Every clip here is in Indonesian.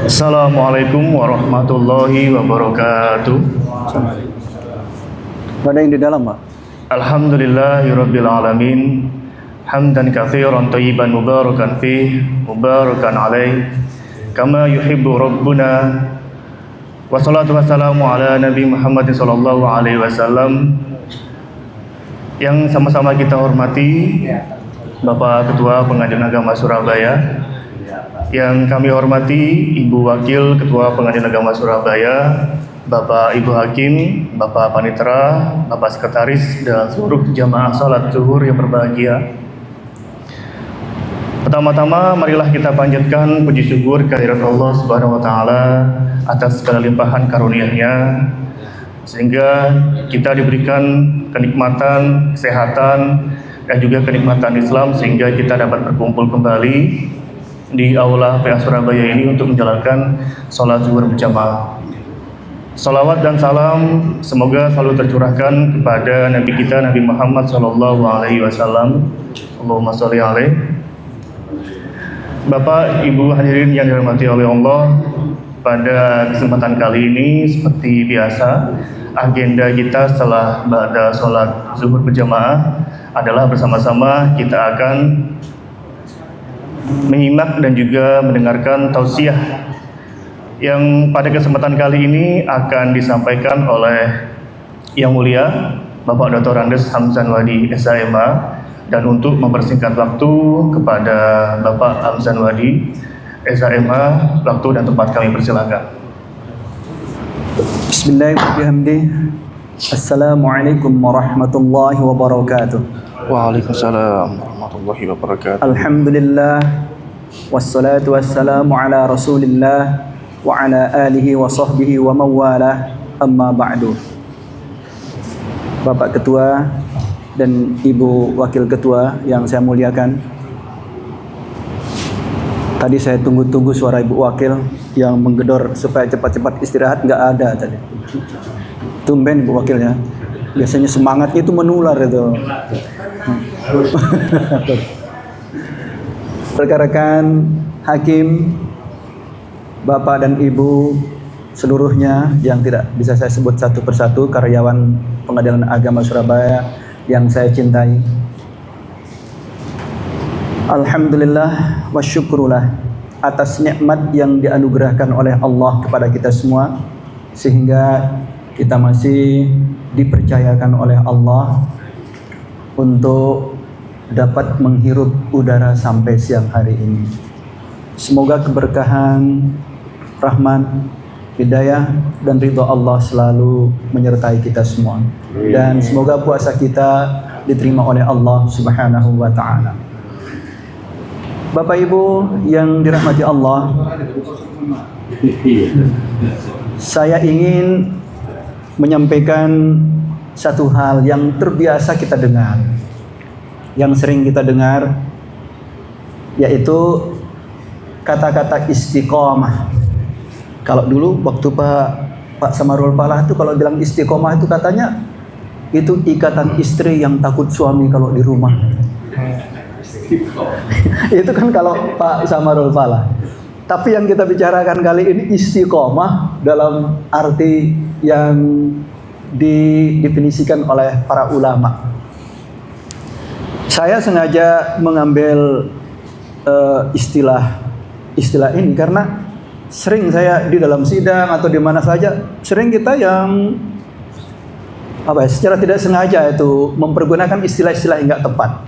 Assalamualaikum warahmatullahi wabarakatuh. Ada yang di dalam, Pak? Alhamdulillahirabbil alamin. Hamdan katsiran thayyiban mubarakan fih, mubarakan alaih, kama yuhibbu rabbuna. Wassalatu wassalamu ala Nabi Muhammad sallallahu alaihi wasallam. Yang sama-sama kita hormati Bapak Ketua Pengadilan Agama Surabaya, yang kami hormati Ibu Wakil Ketua Pengadilan Agama Surabaya, Bapak Ibu Hakim, Bapak Panitera, Bapak Sekretaris, dan seluruh jamaah salat zuhur yang berbahagia. Pertama-tama marilah kita panjatkan puji syukur kehadirat Allah Subhanahu wa taala atas segala limpahan karunia-Nya, sehingga kita diberikan kenikmatan, kesehatan, dan juga kenikmatan Islam, sehingga kita dapat berkumpul kembali di Aula PA Surabaya ini untuk menjalankan sholat zuhur berjamaah. Salawat dan salam semoga selalu tercurahkan kepada Nabi kita Nabi Muhammad Sallallahu Alaihi Wasallam. Allahumma sholli alaihi. Bapak, Ibu hadirin yang dirahmati oleh Allah, pada kesempatan kali ini seperti biasa agenda kita setelah ba'da sholat zuhur berjamaah adalah bersama-sama kita akan menyimak dan juga mendengarkan tausiah yang pada kesempatan kali ini akan disampaikan oleh Yang Mulia Bapak Dr. Andes Hamzan Wadi SHMA. Dan untuk mempersingkat waktu kepada Bapak Hamzan Wadi SHMA, waktu dan tempat kami persilakan. Bismillahirrahmanirrahim. Assalamualaikum warahmatullahi wabarakatuh. Waalaikumsalam warahmatullahi wabarakatuh. Alhamdulillah, wassalatu wassalamu ala rasulillah wa ala alihi wa sahbihi wa mawalah, amma ba'du. Bapak Ketua dan Ibu Wakil Ketua yang saya muliakan, tadi saya tunggu-tunggu suara Ibu Wakil yang menggedor supaya cepat-cepat istirahat, nggak ada tadi. Tumben Ibu Wakilnya, biasanya semangatnya itu menular itu. Rekan-rekan hakim, Bapak dan Ibu seluruhnya yang tidak bisa saya sebut satu persatu, karyawan Pengadilan Agama Surabaya yang saya cintai. Alhamdulillah wa syukurullah atas nikmat yang dianugerahkan oleh Allah kepada kita semua, sehingga kita masih dipercayakan oleh Allah untuk dapat menghirup udara sampai siang hari ini. Semoga keberkahan, rahmat, hidayah, dan ridho Allah selalu menyertai kita semua. Dan semoga puasa kita diterima oleh Allah Subhanahu wa ta'ala. Bapak Ibu yang dirahmati Allah, saya ingin menyampaikan satu hal yang terbiasa kita dengar, yang sering kita dengar, yaitu kata-kata istiqomah. Kalau dulu waktu Pak Samarul Falah itu kalau bilang istiqomah itu katanya itu ikatan istri yang takut suami kalau di rumah. Itu kan kalau Pak Samarul Falah. Tapi yang kita bicarakan kali ini istiqomah dalam arti yang didefinisikan oleh para ulama. Saya sengaja mengambil istilah ini karena sering saya di dalam sidang atau di mana saja, sering kita yang secara tidak sengaja itu mempergunakan istilah-istilah yang enggak tepat.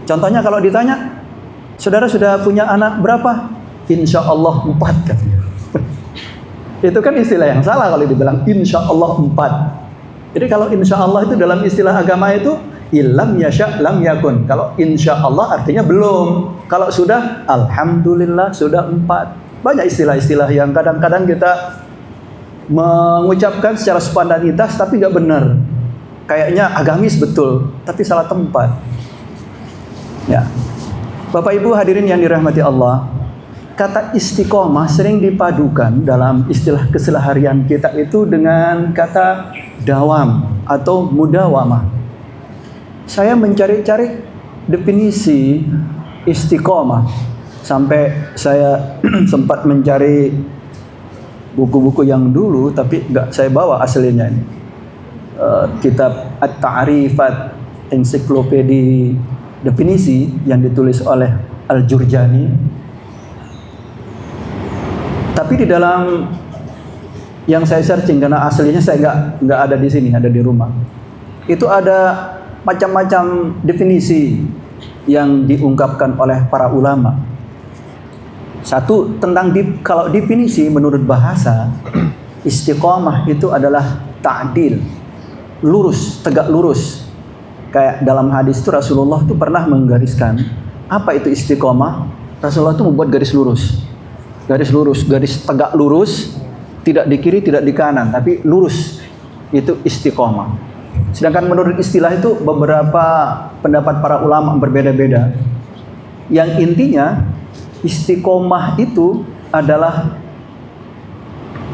Contohnya kalau ditanya, saudara sudah punya anak berapa? Insya Allah 4 katanya. Itu kan istilah yang salah kalau dibilang insya Allah 4. Jadi kalau insya Allah itu dalam istilah agama itu illam yasha lam yakun. Kalau insya Allah artinya belum. Kalau sudah, alhamdulillah sudah 4. Banyak istilah-istilah yang kadang-kadang kita mengucapkan secara spontanitas tapi nggak benar. Kayaknya agamis betul, tapi salah tempat. Ya, Bapak Ibu hadirin yang dirahmati Allah, kata istiqomah sering dipadukan dalam istilah keseharian kita itu dengan kata dawam atau mudawamah. Saya mencari-cari definisi istiqomah. sampai saya sempat mencari buku-buku yang dulu, tapi nggak saya bawa aslinya ini. Kitab At-Ta'rifat, ensiklopedi definisi yang ditulis oleh Al-Jurjani. Tapi di dalam yang saya searching, karena aslinya saya nggak ada di sini, ada di rumah. Itu ada macam-macam definisi yang diungkapkan oleh para ulama. Satu tentang kalau definisi menurut bahasa, istiqomah itu adalah ta'dil, lurus, tegak lurus. Kayak dalam hadis itu Rasulullah itu pernah menggariskan apa itu istiqomah. Rasulullah itu membuat garis lurus, garis tegak lurus, tidak di kiri, tidak di kanan, tapi lurus. Itu istiqomah. Sedangkan menurut istilah itu beberapa pendapat para ulama berbeda-beda. Yang intinya istiqomah itu adalah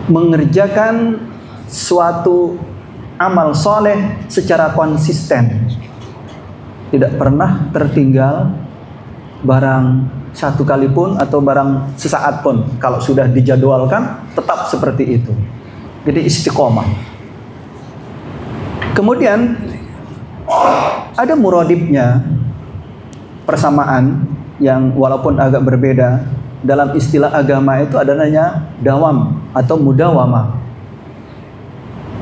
mengerjakan suatu amal soleh secara konsisten, tidak pernah tertinggal barang satu kali pun atau barang sesaat pun. Kalau sudah dijadwalkan tetap seperti itu. Jadi istiqomah. Kemudian ada muradibnya, persamaan yang walaupun agak berbeda. Dalam istilah agama itu ada namanya dawam atau mudawamah.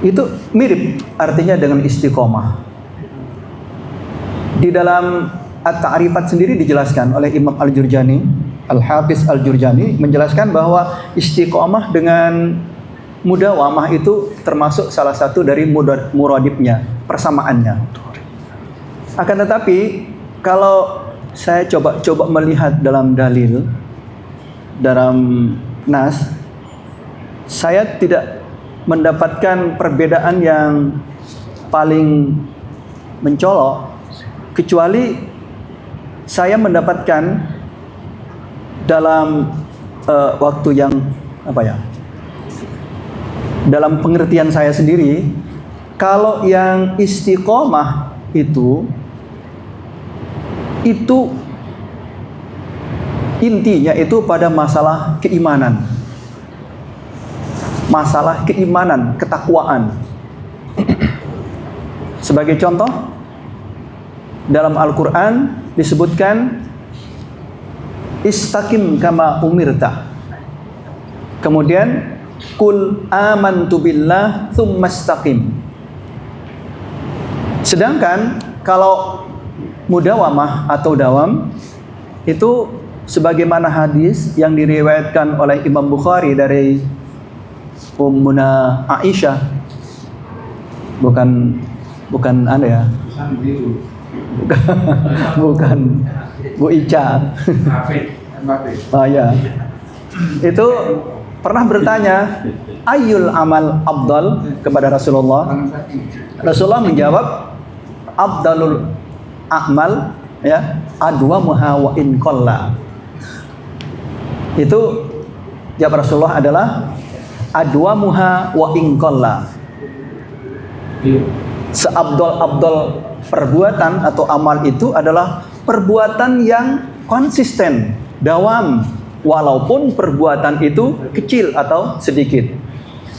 Itu mirip artinya dengan istiqomah. Di dalam At-Ta'rifat sendiri dijelaskan oleh Imam Al-Jurjani, Al-Hafiz Al-Jurjani menjelaskan bahwa istiqomah dengan mudawamah itu termasuk salah satu dari muradibnya, persamaannya. Akan tetapi kalau saya coba melihat dalam dalil, dalam nas, saya tidak mendapatkan perbedaan yang paling mencolok, kecuali saya mendapatkan dalam waktu yang dalam pengertian saya sendiri, kalau yang istiqomah itu intinya itu pada masalah keimanan. Masalah keimanan, ketakwaan. Sebagai contoh, dalam Al-Quran disebutkan istaqim kama umirta. Kemudian Qul amantu billah tsumma istaqim. Sedangkan kalau mudawamah atau dawam itu sebagaimana hadis yang diriwayatkan oleh Imam Bukhari dari Ummuna Aisyah, bukan Anda ya, bukan Bu Ica. Oh ya, itu pernah bertanya ayyul amal afdal kepada Rasulullah. Rasulullah menjawab afdalul a'mal ya adwamuha wa in qalla. Itu jawab Rasulullah adalah adwamuha wa in qalla. Seabdol-abdol perbuatan atau amal itu adalah perbuatan yang konsisten, dawam, walaupun perbuatan itu kecil atau sedikit.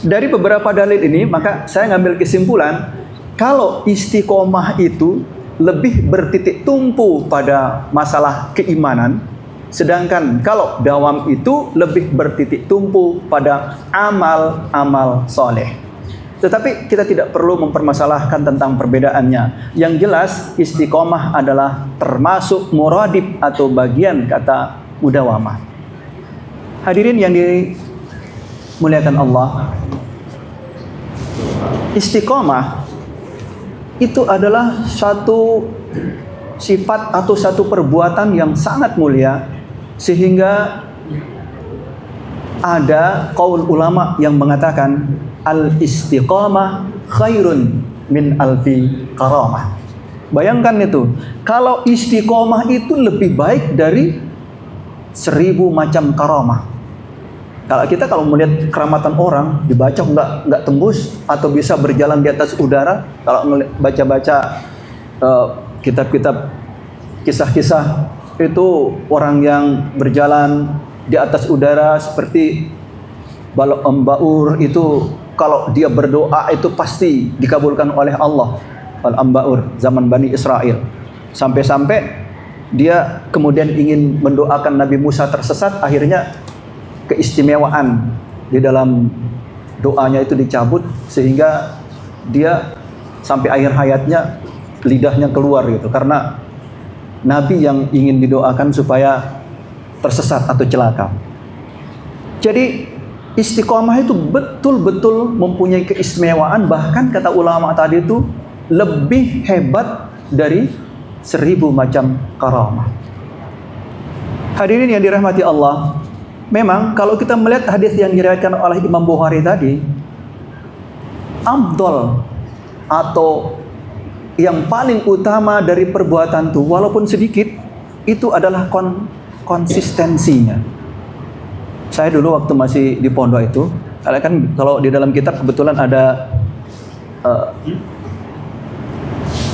Dari beberapa dalil ini, maka saya ngambil kesimpulan kalau istiqomah itu lebih bertitik tumpu pada masalah keimanan, sedangkan kalau dawam itu lebih bertitik tumpu pada amal-amal soleh. Tetapi kita tidak perlu mempermasalahkan tentang perbedaannya. Yang jelas istiqomah adalah termasuk muradib atau bagian kata mudawamah. Hadirin yang dimuliakan Allah, istiqomah itu adalah satu sifat atau satu perbuatan yang sangat mulia, sehingga ada qaul ulama yang mengatakan al-istiqamah khairun min alfi karamah. Bayangkan itu, kalau istiqomah itu lebih baik dari 1000 macam karamah. Kalau melihat keramatan orang, dibaca nggak tembus atau bisa berjalan di atas udara. Kalau baca-baca kitab-kitab kisah-kisah itu orang yang berjalan di atas udara seperti balok ambaur, itu kalau dia berdoa itu pasti dikabulkan oleh Allah. Al-ambaur zaman Bani Israel. Sampai-sampai dia kemudian ingin mendoakan Nabi Musa tersesat, akhirnya keistimewaan di dalam doanya itu dicabut sehingga dia sampai akhir hayatnya lidahnya keluar gitu, karena Nabi yang ingin didoakan supaya tersesat atau celaka. Jadi istiqomah itu betul-betul mempunyai keistimewaan, bahkan kata ulama tadi itu lebih hebat dari 1000 macam karamah. Hadirin yang dirahmati Allah, memang kalau kita melihat hadis yang diriwayatkan oleh Imam Bukhari tadi, afdal atau yang paling utama dari perbuatan itu walaupun sedikit, itu adalah konsistensinya. Saya dulu waktu masih di pondok itu, kan kalau di dalam kitab kebetulan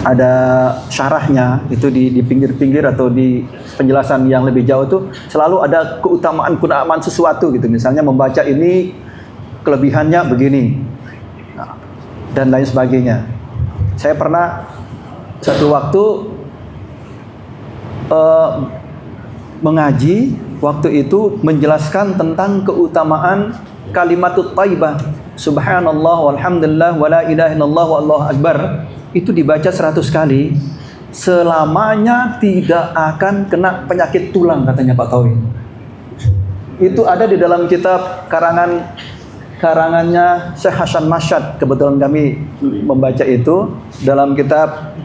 ada syarahnya itu di pinggir-pinggir atau di penjelasan yang lebih jauh itu selalu ada keutamaan sesuatu gitu. Misalnya membaca ini kelebihannya begini, dan lain sebagainya. Saya pernah satu waktu mengaji, waktu itu menjelaskan tentang keutamaan kalimatut thayyibah, subhanallah walhamdulillah wala ilaha illallah wallahu akbar. Itu dibaca 100 kali selamanya tidak akan kena penyakit tulang, katanya Pak Tawi. Itu ada di dalam kitab karangannya Syekh Hasan Masyad. Kebetulan kami membaca itu dalam kitab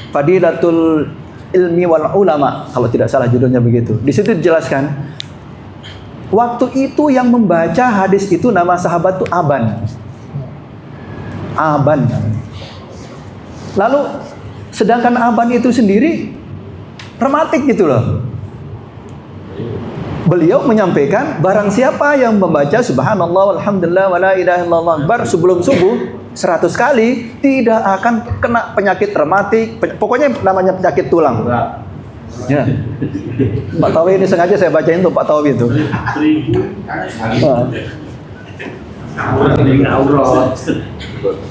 Fadilatul Ilmi wal Ulama, kalau tidak salah judulnya begitu. Di situ dijelaskan waktu itu yang membaca hadis itu nama sahabat itu Aban. Lalu sedangkan Aban itu sendiri rematik gitu loh. Beliau menyampaikan barang siapa yang membaca subhanallah walhamdulillah wala ilaha illallah akbar sebelum subuh 100 kali tidak akan kena penyakit rematik, pokoknya namanya penyakit tulang. Ya. Pak Tawi ini sengaja saya bacain tuh Pak Tawi itu.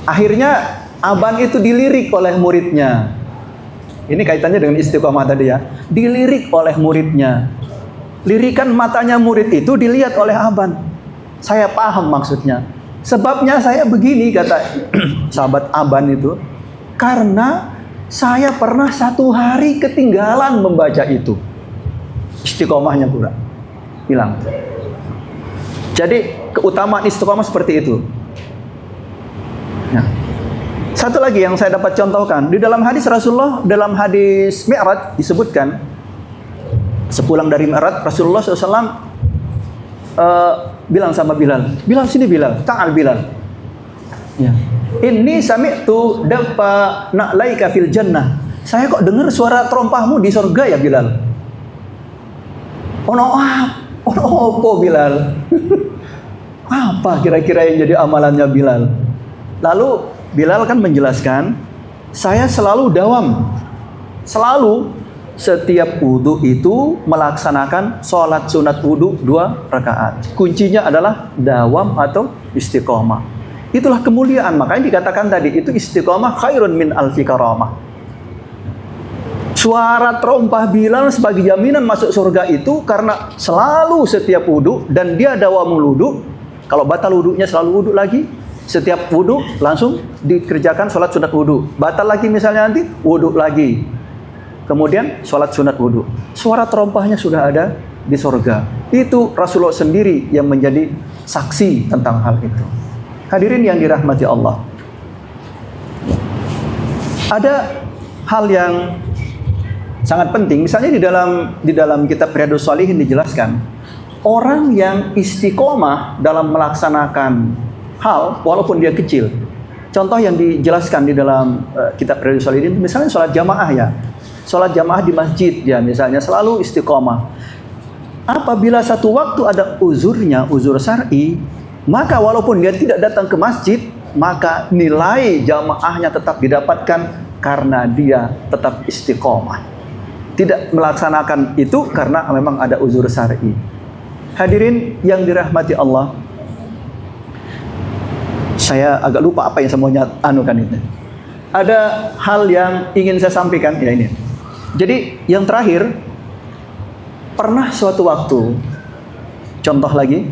Akhirnya Aban itu dilirik oleh muridnya. Ini kaitannya dengan istiqomah tadi ya. Dilirik oleh muridnya. Lirikan matanya murid itu dilihat oleh Aban. Saya paham maksudnya. Sebabnya saya begini, kata sahabat Aban itu. Karena saya pernah 1 hari ketinggalan membaca itu. Istiqomahnya kurang. Hilang. Jadi keutamaan istiqomah seperti itu. Nah. Satu lagi yang saya dapat contohkan, di dalam hadis Rasulullah, dalam hadis Mi'raj disebutkan, sepulang dari Mi'raj, Rasulullah SAW bilang sama Bilal, Bilal sini Bilal, ta'al Bilal. Ya. Inni sami'tu dafa na'laika fil jannah. Saya kok dengar suara terompahmu di surga ya Bilal. Ono apa Bilal? Apa kira-kira yang jadi amalannya Bilal? Lalu Bilal kan menjelaskan, saya selalu setiap wudhu itu melaksanakan sholat sunat wudhu 2 rakaat. Kuncinya adalah dawam atau istiqomah. Itulah kemuliaan, makanya dikatakan tadi itu istiqomah khairun min alfi karamah. Suara terompah Bilal sebagai jaminan masuk surga itu karena selalu setiap wudhu dan dia dawamul wudhu. Kalau batal wudhunya selalu wudhu lagi. Setiap wudhu langsung dikerjakan sholat sunat wudhu. Batal lagi misalnya nanti wudhu lagi. Kemudian sholat sunat wudhu. Suara terompahnya sudah ada di surga. Itu Rasulullah sendiri yang menjadi saksi tentang hal itu. Hadirin yang dirahmati Allah. Ada hal yang sangat penting. Misalnya di dalam kitab Riyadhus Shalihin dijelaskan, orang yang istiqomah dalam melaksanakan hal walaupun dia kecil. Contoh yang dijelaskan di dalam kitab Riyadhus Shalihin, misalnya sholat jamaah ya. Sholat jamaah di masjid ya, misalnya selalu istiqomah. Apabila satu waktu ada uzurnya, uzur syar'i, maka walaupun dia tidak datang ke masjid, maka nilai jamaahnya tetap didapatkan karena dia tetap istiqomah. tidak melaksanakan itu karena memang ada uzur syar'i. Hadirin yang dirahmati Allah, saya agak lupa apa yang semuanya anukan itu. Ada hal yang ingin saya sampaikan ya ini. Jadi yang terakhir, pernah suatu waktu, contoh lagi,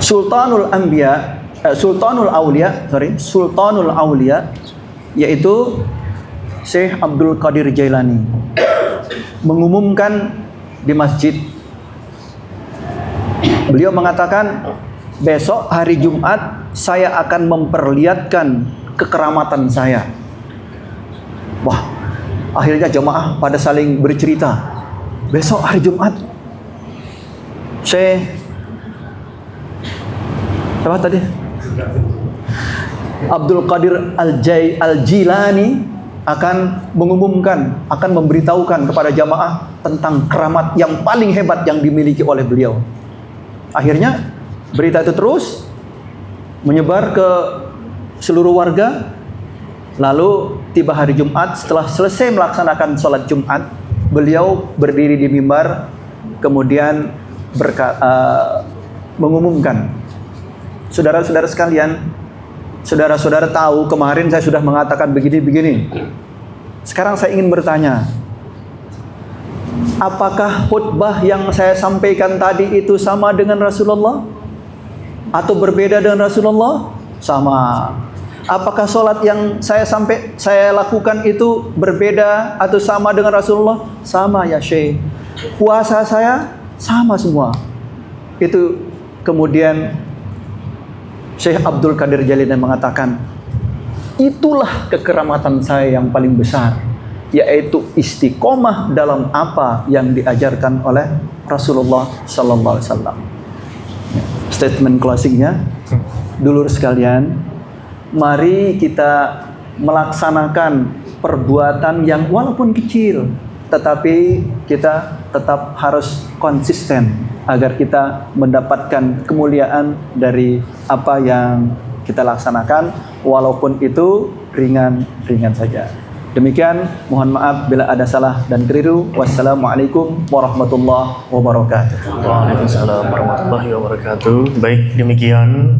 Sultanul Aulia, yaitu Syekh Abdul Qadir Jailani, mengumumkan di masjid. Beliau mengatakan, besok hari Jumat saya akan memperlihatkan kekeramatan saya. Wah, akhirnya jemaah pada saling bercerita. Besok hari Jumat, Syekh apa tadi? Abdul Qadir Al-Jilani akan mengumumkan, akan memberitahukan kepada jamaah tentang keramat yang paling hebat yang dimiliki oleh beliau. Akhirnya berita itu terus menyebar ke seluruh warga. Lalu tiba hari Jumat, setelah selesai melaksanakan sholat Jumat, beliau berdiri di mimbar, kemudian mengumumkan, saudara-saudara sekalian, saudara-saudara tahu kemarin saya sudah mengatakan begini-begini. Sekarang saya ingin bertanya, apakah khutbah yang saya sampaikan tadi itu sama dengan Rasulullah? Atau berbeda dengan Rasulullah? Sama. Apakah sholat yang saya lakukan itu berbeda atau sama dengan Rasulullah? Sama ya Syekh. Puasa saya sama semua. Itu kemudian Syekh Abdul Qadir Jailani mengatakan, itulah kekeramatan saya yang paling besar, yaitu istiqomah dalam apa yang diajarkan oleh Rasulullah Sallallahu Alaihi Wasallam. Statement closingnya, dulur sekalian, mari kita melaksanakan perbuatan yang walaupun kecil, tetapi kita tetap harus konsisten agar kita mendapatkan kemuliaan dari apa yang kita laksanakan, walaupun itu ringan-ringan saja. Demikian, mohon maaf bila ada salah dan keliru. Wassalamualaikum warahmatullahi wabarakatuh. Waalaikumsalam warahmatullahi wabarakatuh. Baik, demikian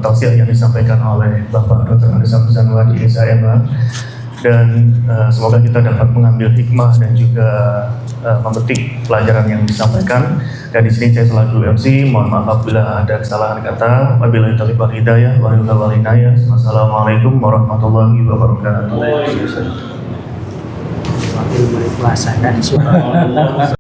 tausiah yang disampaikan oleh Bapak Dr. Andes Abdul SIMA, dan semoga kita dapat mengambil hikmah dan juga memetik pelajaran yang disampaikan. Dan di sini saya selaku MC, mohon maaf apabila ada kesalahan kata. Wabillahi taufiq wal hidayah, wal inayah. Wassalamualaikum warahmatullahi wabarakatuh. Wakil murid puasa dan